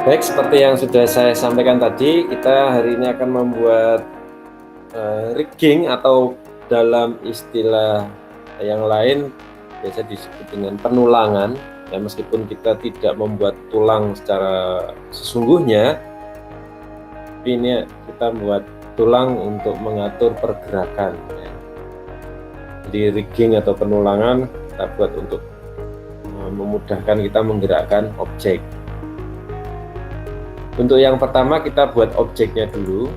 Baik, seperti yang sudah saya sampaikan tadi, kita hari ini akan membuat rigging atau dalam istilah yang lain biasa disebut dengan penulangan. Ya, meskipun kita tidak membuat tulang secara sesungguhnya, tapi ini kita membuat tulang untuk mengatur pergerakan. Ya. Jadi rigging atau penulangan kita buat untuk memudahkan kita menggerakkan objek. Untuk yang pertama kita buat objeknya dulu.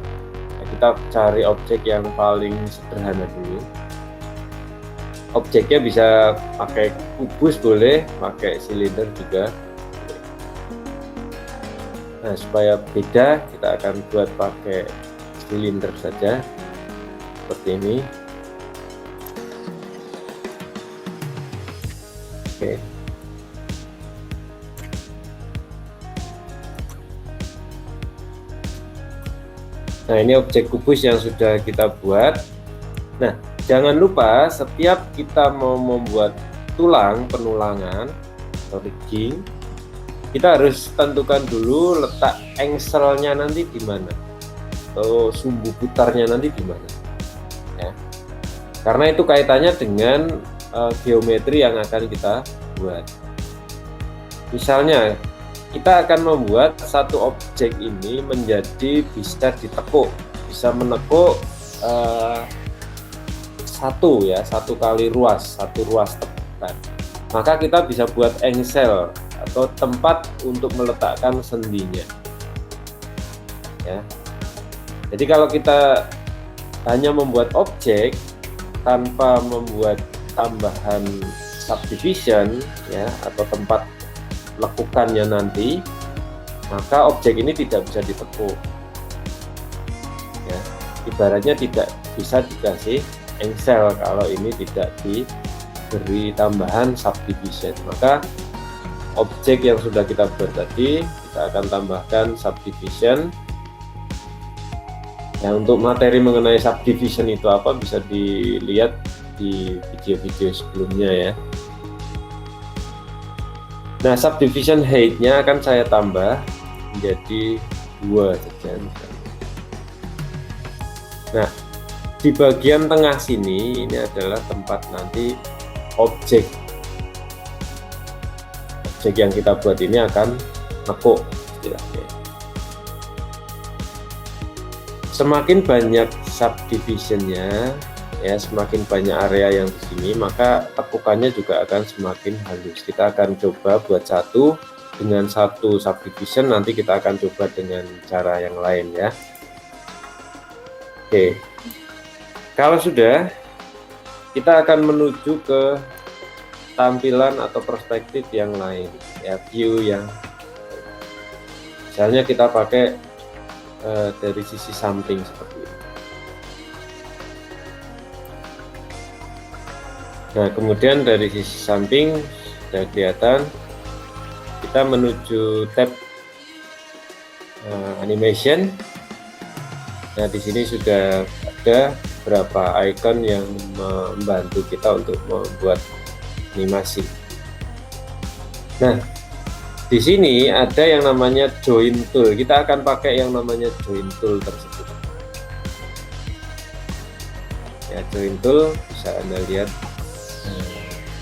Kita cari objek yang paling sederhana dulu. Objeknya bisa pakai kubus boleh, pakai silinder juga. Nah, supaya beda kita akan buat pakai silinder saja seperti ini. Oke. Nah, ini objek kubus yang sudah kita buat. Nah, jangan lupa setiap kita mau membuat tulang penulangan atau rigging, kita harus tentukan dulu letak engselnya nanti di mana, atau sumbu putarnya nanti di mana. Ya. Karena itu kaitannya dengan geometri yang akan kita buat. Misalnya, kita akan membuat satu objek ini menjadi bisa ditekuk, bisa menekuk satu kali ruas, satu ruas tekukan. Maka kita bisa buat engsel atau tempat untuk meletakkan sendinya. Ya. Jadi kalau kita hanya membuat objek tanpa membuat tambahan subdivision, ya, atau tempat lekukannya nanti, maka objek ini tidak bisa ditekuk. Ya, ibaratnya tidak bisa dikasih engsel kalau ini tidak diberi tambahan subdivision. Maka objek yang sudah kita buat tadi kita akan tambahkan subdivision. Ya, untuk materi mengenai subdivision itu apa bisa dilihat di video-video sebelumnya ya. Nah, subdivision height-nya akan saya tambah menjadi 2 saja. Nah, di bagian tengah sini ini adalah tempat nanti objek yang kita buat ini akan nekuk istilahnya. Semakin banyak subdivision-nya, ya, semakin banyak area yang di sini, maka tekukannya juga akan semakin halus. Kita akan coba buat satu dengan satu subdivision, nanti kita akan coba dengan cara yang lain ya. Oke, kalau sudah, kita akan menuju ke tampilan atau perspektif yang lain, ya, view yang misalnya kita pakai dari sisi samping seperti ini. Nah, kemudian dari sisi samping sudah kelihatan, kita menuju tab animation. Nah, di sini sudah ada beberapa icon yang membantu kita untuk membuat animasi. Nah, di sini ada yang namanya join tool. Kita akan pakai yang namanya join tool tersebut. Ya, join tool bisa Anda lihat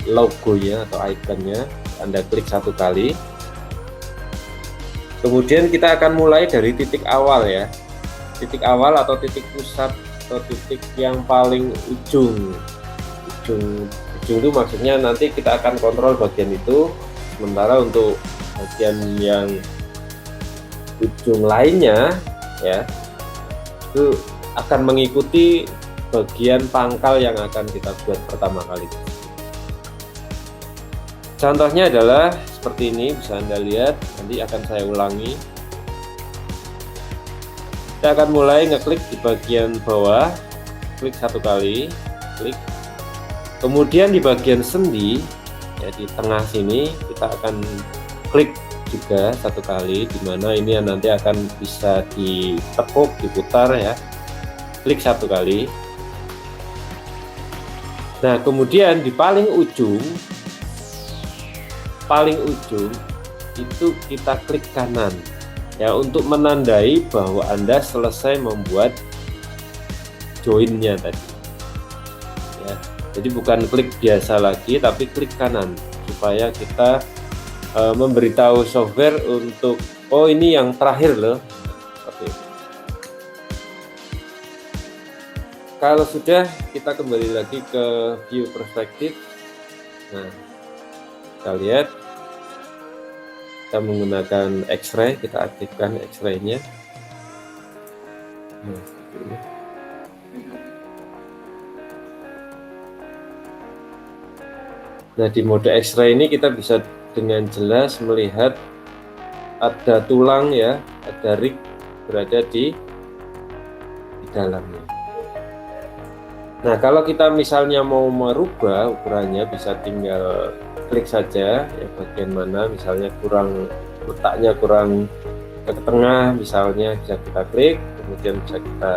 logonya atau ikonnya. Anda klik satu kali, kemudian kita akan mulai dari titik awal ya, titik awal atau titik pusat atau titik yang paling ujung itu maksudnya nanti kita akan kontrol bagian itu, sementara untuk bagian yang ujung lainnya ya itu akan mengikuti bagian pangkal yang akan kita buat pertama kali. Contohnya adalah seperti ini, bisa Anda lihat, nanti akan saya ulangi. Kita akan mulai ngeklik di bagian bawah, klik satu kali, klik. Kemudian di bagian sendi, ya di tengah sini, kita akan klik juga satu kali, dimana ini nanti akan bisa ditekuk, diputar ya. Klik satu kali. Nah, kemudian di paling ujung itu kita klik kanan. ya, untuk menandai bahwa Anda selesai membuat joinnya tadi ya. Jadi bukan klik biasa lagi, tapi klik kanan supaya kita memberitahu software untuk, oh ini yang terakhir loh. Oke. Kalau sudah, kita kembali lagi ke view perspektif. Nah, kita lihat, kita menggunakan X-ray, kita aktifkan X-ray-nya. Nah, seperti ini. Nah, di mode X-ray ini kita bisa dengan jelas melihat ada tulang ya, ada rig berada di dalamnya. Nah, kalau kita misalnya mau merubah ukurannya, bisa tinggal klik saja ya, bagian mana misalnya kurang, letaknya kurang ke tengah misalnya, bisa kita klik, kemudian bisa kita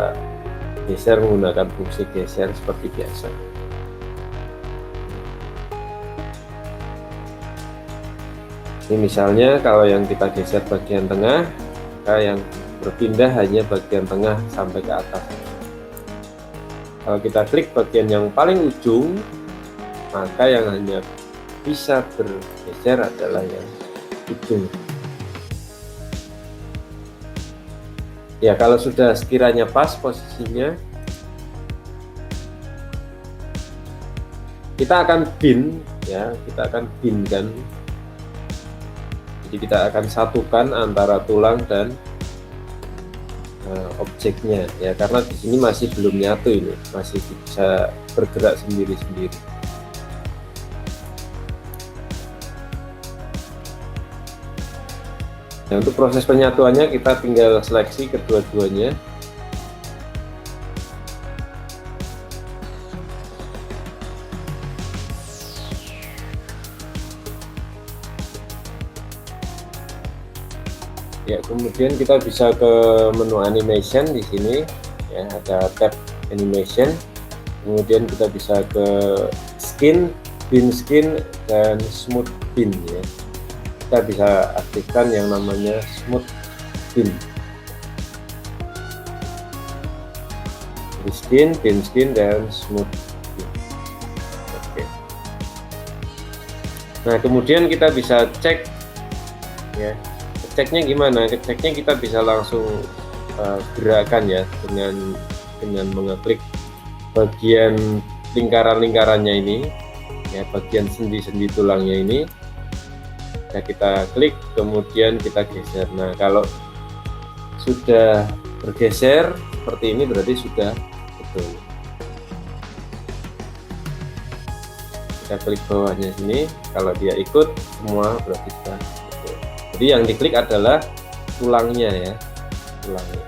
geser menggunakan fungsi geser seperti biasa. Ini misalnya kalau yang kita geser bagian tengah, maka yang berpindah hanya bagian tengah sampai ke atas. Kalau kita klik bagian yang paling ujung, maka yang hanya bisa bergeser adalah yang ujung. Ya, kalau sudah sekiranya pas posisinya, kita akan bin ya, kita akan bin kan. Jadi kita akan satukan antara tulang dan objeknya ya, karena di sini masih belum nyatu, ini masih bisa bergerak sendiri-sendiri. Nah, untuk proses penyatuannya kita tinggal seleksi kedua-duanya. Ya, kemudian kita bisa ke menu animation di sini ya, ada tab animation. Kemudian kita bisa ke skin, bin skin, dan smooth bin ya. Kita bisa aktifkan yang namanya smooth bin. Skin, bin skin, dan smooth bin. Oke. Nah, kemudian kita bisa cek ya. Ceknya gimana? Ceknya kita bisa langsung gerakan ya, dengan mengeklik bagian lingkaran-lingkarannya ini ya, bagian sendi-sendi tulangnya ini ya, kita klik kemudian kita geser. Nah, kalau sudah bergeser seperti ini berarti sudah betul. Kita klik bawahnya sini, kalau dia ikut semua berarti sudah betul. Jadi yang diklik adalah tulangnya ya, tulangnya,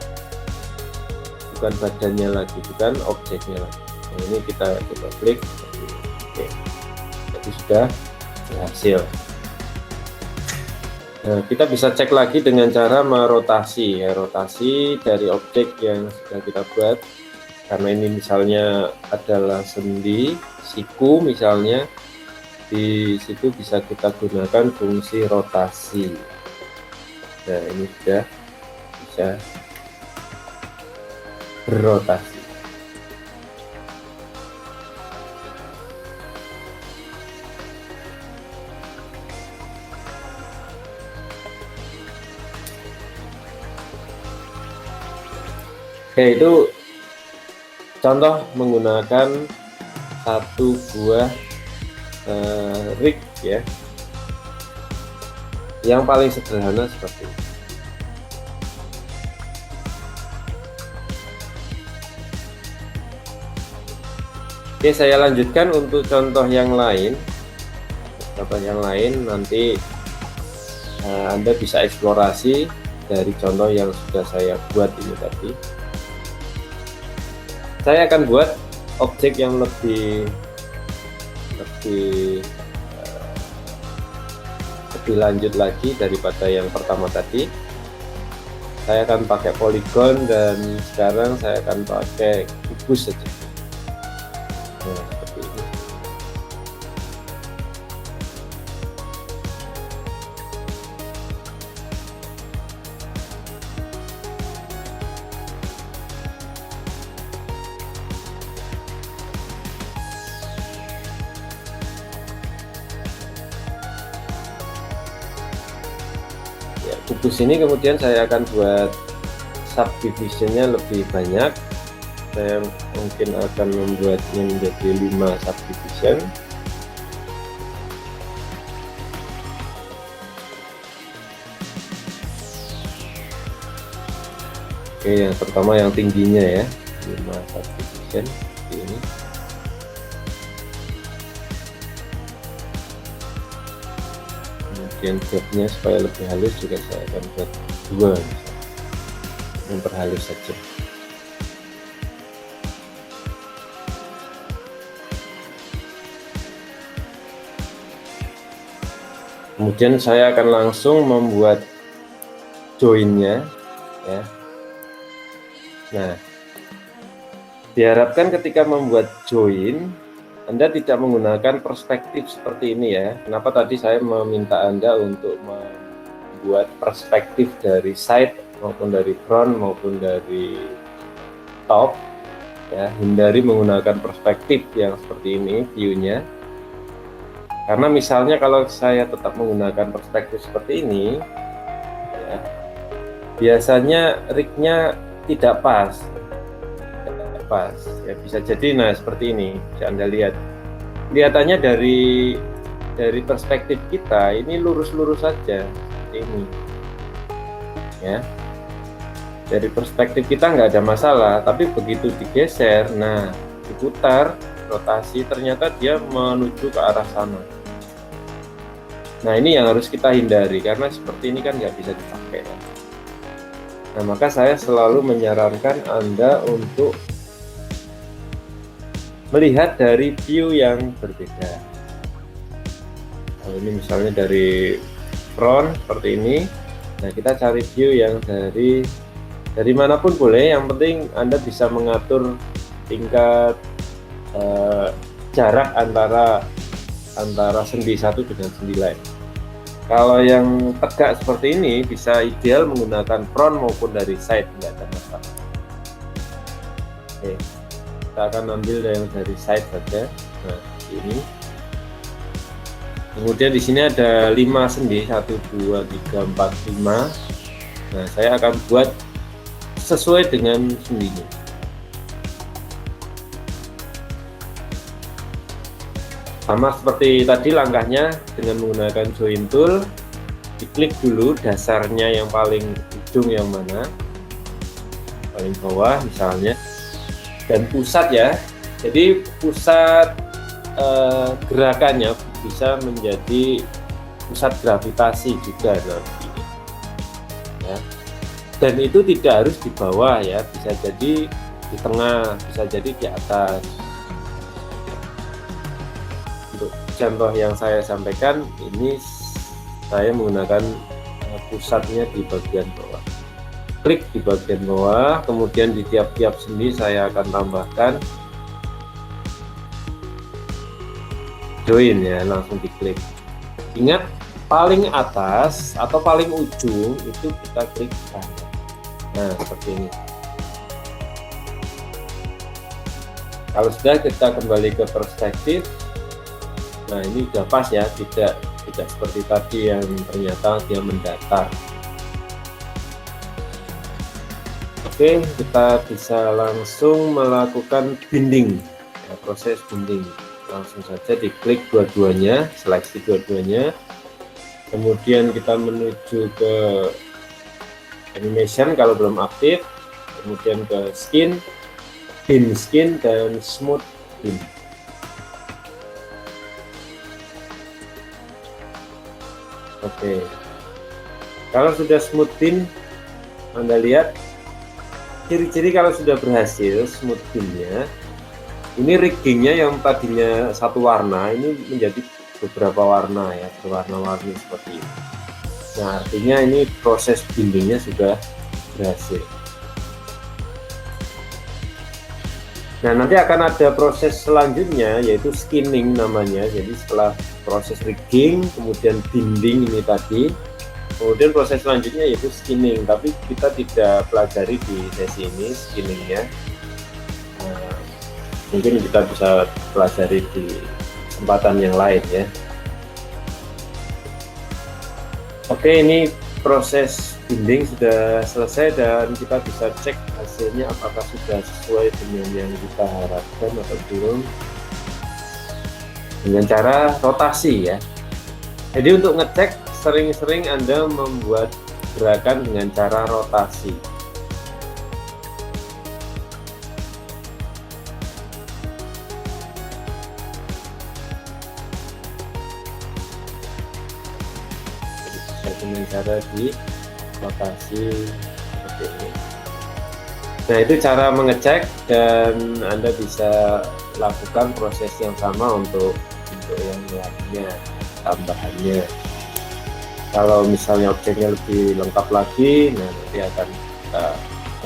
bukan badannya lagi, bukan objeknya lagi. Nah, ini kita coba klik. Oke, jadi sudah berhasil. Nah, kita bisa cek lagi dengan cara merotasi ya, rotasi dari objek yang sudah kita buat. Karena ini misalnya adalah sendi siku misalnya, di situ bisa kita gunakan fungsi rotasi. Nah, ini sudah bisa berrotasi. Oke, itu contoh menggunakan satu buah rig ya, yang paling sederhana seperti ini. Oke, saya lanjutkan untuk contoh yang lain. Contoh yang lain nanti Anda bisa eksplorasi dari contoh yang sudah saya buat ini tadi. Saya akan buat objek yang lebih lanjut lagi daripada yang pertama tadi. Saya akan pakai poligon dan sekarang saya akan pakai kubus saja. Nah, seperti ini. kubus ini kemudian saya akan buat subdivisionnya lebih banyak. Saya mungkin akan membuatnya menjadi 5 subdivision. Oke, yang pertama yang tingginya ya, 5 subdivision seperti ini. Kemudian gapnya supaya lebih halus juga saya akan buat 2, memperhalus saja. Kemudian saya akan langsung membuat joinnya ya. Nah, diharapkan ketika membuat join Anda tidak menggunakan perspektif seperti ini ya. Kenapa tadi saya meminta Anda untuk membuat perspektif dari side maupun dari front maupun dari top ya. Hindari menggunakan perspektif yang seperti ini view-nya. Karena misalnya kalau saya tetap menggunakan perspektif seperti ini ya, biasanya rig-nya tidak pas ya, bisa jadi nah seperti ini bisa Anda lihat, kelihatannya dari perspektif kita ini lurus-lurus saja seperti ini ya. Dari perspektif kita nggak ada masalah, tapi begitu digeser, nah diputar rotasi, ternyata dia menuju ke arah sana. Nah ini yang harus kita hindari, karena seperti ini kan nggak bisa dipakai ya. Nah, maka saya selalu menyarankan Anda untuk melihat dari view yang berbeda. Nah, ini misalnya dari front seperti ini. Nah, kita cari view yang dari manapun boleh, yang penting Anda bisa mengatur tingkat jarak antara sendi satu dengan sendi lain. Kalau yang tegak seperti ini bisa ideal menggunakan front maupun dari side, tidak ada masalah. Oke, kita akan ambil yang dari side saja. Nah, ini. Kemudian di sini ada 5 sendi, 1, 2, 3, 4, 5. Nah, saya akan buat sesuai dengan sendinya. Sama seperti tadi langkahnya, dengan menggunakan join tool, diklik dulu dasarnya yang paling ujung yang mana, paling bawah misalnya, dan pusat ya. Jadi pusat gerakannya bisa menjadi pusat gravitasi juga nanti ya. Dan itu tidak harus di bawah ya, bisa jadi di tengah, bisa jadi di atas. Contoh yang saya sampaikan ini, saya menggunakan pusatnya di bagian bawah. Klik di bagian bawah, kemudian di tiap-tiap sendi saya akan tambahkan join ya, langsung diklik. Ingat, paling atas atau paling ujung itu kita klik kanan. Nah, seperti ini. Kalau sudah, kita kembali ke perspektif. Nah, ini sudah pas ya, tidak seperti tadi yang ternyata dia mendatar. Oke, kita bisa langsung melakukan binding ya, proses binding. Langsung saja diklik dua-duanya, seleksi dua-duanya, kemudian kita menuju ke animation kalau belum aktif, kemudian ke skin, bin skin, dan smooth bin. Oke, kalau sudah smooth bin, Anda lihat ciri-ciri kalau sudah berhasil smooth binnya, ini riggingnya yang tadinya satu warna ini menjadi beberapa warna ya, berwarna-warni seperti ini. Nah, artinya ini proses bindingnya sudah berhasil. Nah, nanti akan ada proses selanjutnya yaitu skinning namanya. Jadi setelah proses rigging, kemudian binding ini tadi, kemudian proses selanjutnya yaitu skinning. Tapi kita tidak pelajari di sesi ini skinningnya. Mungkin kita bisa pelajari di kesempatan yang lain ya. Oke, ini proses binding sudah selesai dan kita bisa cek hasilnya apakah sudah sesuai dengan yang kita harapkan atau belum, dengan cara rotasi ya. Jadi untuk ngecek, sering-sering Anda membuat gerakan dengan cara rotasi. Dengan cara di rotasi seperti ini. Nah, itu cara mengecek, dan Anda bisa lakukan proses yang sama untuk yang lainnya, tambahannya. Kalau misalnya objeknya lebih lengkap lagi, nah nanti akan kita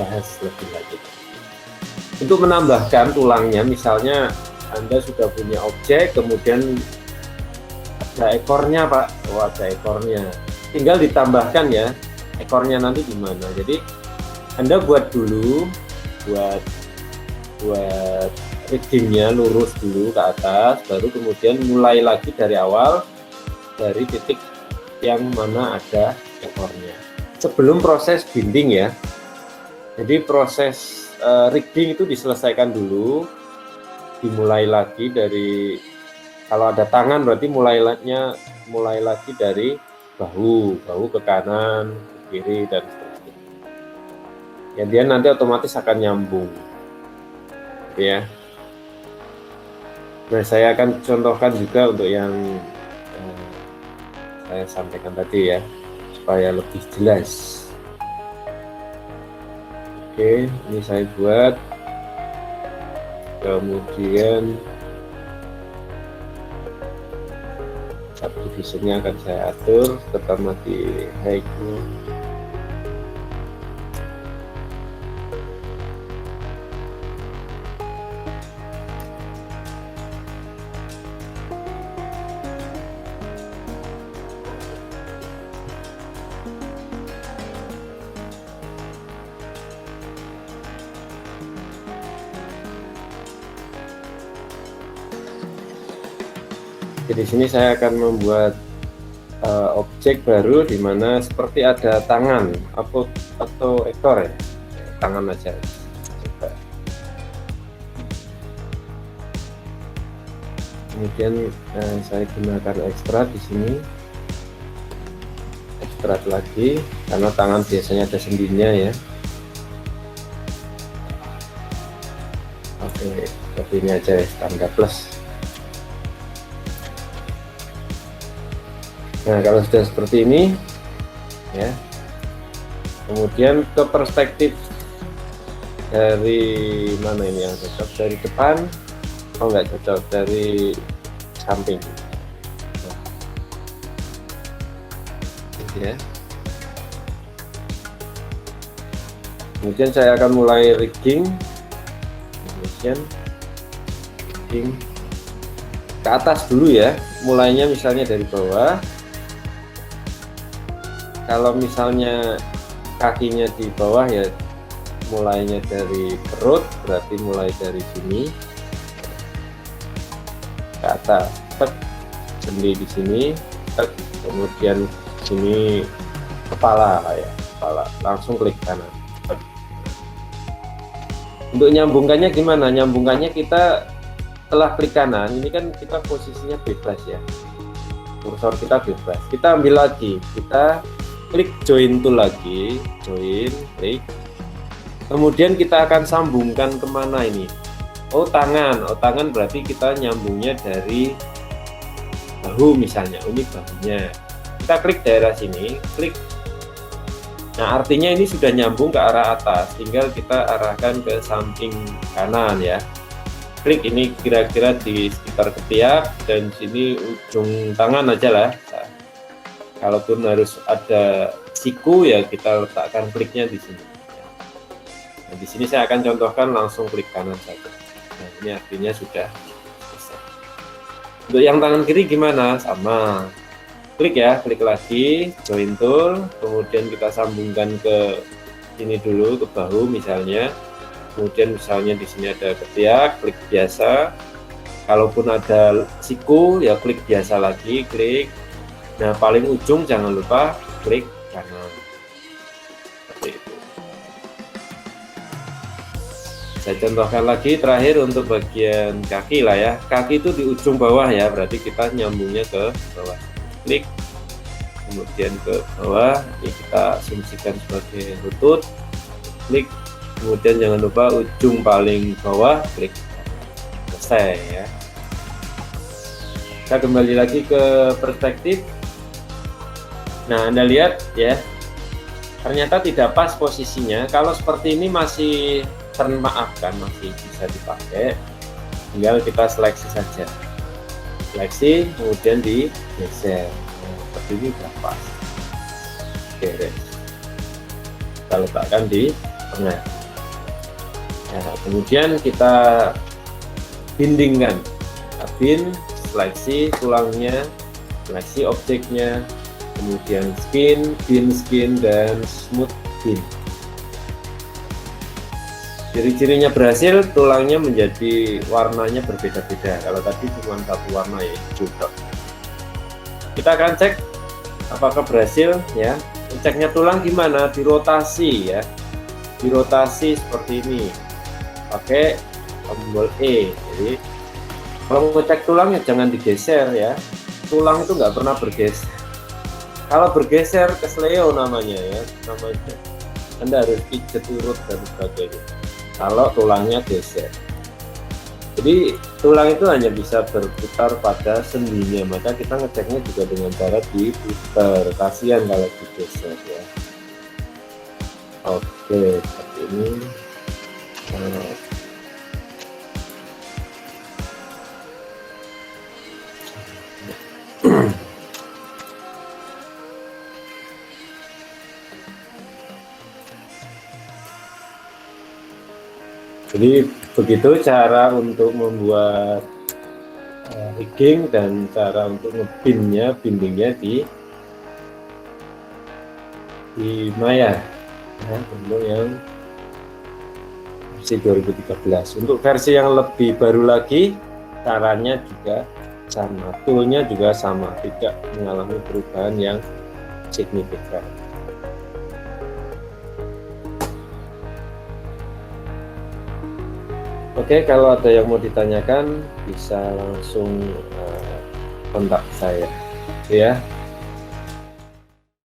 bahas lebih lanjut. Untuk menambahkan tulangnya, misalnya Anda sudah punya objek, kemudian ada ekornya Pak, ada ekornya, tinggal ditambahkan ya ekornya nanti gimana. Jadi Anda buat dulu, buat riggingnya lurus dulu ke atas, baru kemudian mulai lagi dari awal, dari titik yang mana ada ekornya, sebelum proses binding ya. Jadi proses rigging itu diselesaikan dulu, dimulai lagi dari, kalau ada tangan berarti mulai lagi dari bahu ke kanan, ke kiri, dan seterusnya. Ya, dia nanti otomatis akan nyambung ya. Nah, saya akan contohkan juga untuk yang saya sampaikan tadi ya, supaya lebih jelas. Oke, ini saya buat, kemudian subdivisionnya akan saya atur, pertama di height. Jadi di sini saya akan membuat objek baru di mana seperti ada tangan atau ekor ya, tangan aja. Kemudian saya gunakan ekstrak di sini, ekstrak lagi karena tangan biasanya ada sendinya ya. Oke, seperti ini aja ya, tanda plus. Nah, kalau sudah seperti ini ya, kemudian ke perspektif dari mana ini yang cocok, dari depan, oh nggak cocok, dari samping. Nah, ya. Kemudian saya akan mulai rigging, kemudian rigging ke atas dulu ya, mulainya misalnya dari bawah. Kalau misalnya kakinya di bawah ya, mulainya dari perut, berarti mulai dari sini ke atas, sendi di sini, kemudian sini kepala ya, kepala, langsung klik kanan. Untuk nyambungkannya gimana? Nyambungkannya kita setelah klik kanan, ini kan kita posisinya bebas ya, kursor kita bebas. Kita ambil lagi, kita klik join tool lagi, join, klik. Kemudian kita akan sambungkan kemana ini? Oh tangan, tangan berarti kita nyambungnya dari bahu misalnya, ini bahunya. Kita klik daerah sini, klik. Nah artinya ini sudah nyambung ke arah atas, tinggal kita arahkan ke samping kanan ya. Klik ini kira-kira di sekitar ketiak, dan sini ujung tangan aja lah. Kalaupun harus ada siku ya kita letakkan kliknya di sini. Nah, di sini saya akan contohkan langsung klik kanan saja. Nah, ini artinya sudah selesai. Untuk yang tangan kiri gimana? Sama. Klik ya, klik lagi, join tool, kemudian kita sambungkan ke sini dulu, ke bahu misalnya. Kemudian misalnya di sini ada ketiak, klik biasa. Kalaupun ada siku ya klik biasa lagi, klik. Nah paling ujung jangan lupa klik kanan. Seperti itu. Saya contohkan lagi terakhir untuk bagian kaki lah ya. Kaki itu di ujung bawah ya, berarti kita nyambungnya ke bawah. Klik, kemudian ke bawah, ini kita asumsikan sebagai lutut. Klik, kemudian jangan lupa ujung paling bawah, klik. Selesai ya. Kita kembali lagi ke perspektif. Nah, Anda lihat ya, ternyata tidak pas posisinya. Kalau seperti ini masih termaafkan, masih bisa dipakai, tinggal kita seleksi saja, seleksi kemudian digeser. Nah, seperti ini sudah pas, beres, kita letakkan di tengah. Nah, kemudian kita bindingkan, bin, seleksi tulangnya, seleksi objeknya, kemudian skin, bin skin, dan smooth bin. Ciri-cirinya berhasil, tulangnya menjadi warnanya berbeda-beda. Kalau tadi cuma satu warna ya, hijau. Kita akan cek apakah berhasil ya. Ceknya tulang gimana? Dirotasi ya. Dirotasi seperti ini. Pakai tombol E. Jadi kalau mau cek tulangnya jangan digeser ya. Tulang itu nggak pernah bergeser. Kalau bergeser kesleo namanya ya. Namanya Anda harus pijet urut dan sebagainya. Kalau tulangnya geser, jadi tulang itu hanya bisa berputar pada sendinya, maka kita ngeceknya juga dengan cara diputar. Kasihan kalau digeser ya. Oke, seperti ini. Jadi begitu cara untuk membuat rigging dan cara untuk ngebinnya, bindingnya di Maya ya, untuk yang versi 2013. Untuk versi yang lebih baru lagi, caranya juga sama, toolnya juga sama, tidak mengalami perubahan yang signifikan. Oke, kalau ada yang mau ditanyakan bisa langsung kontak saya ya.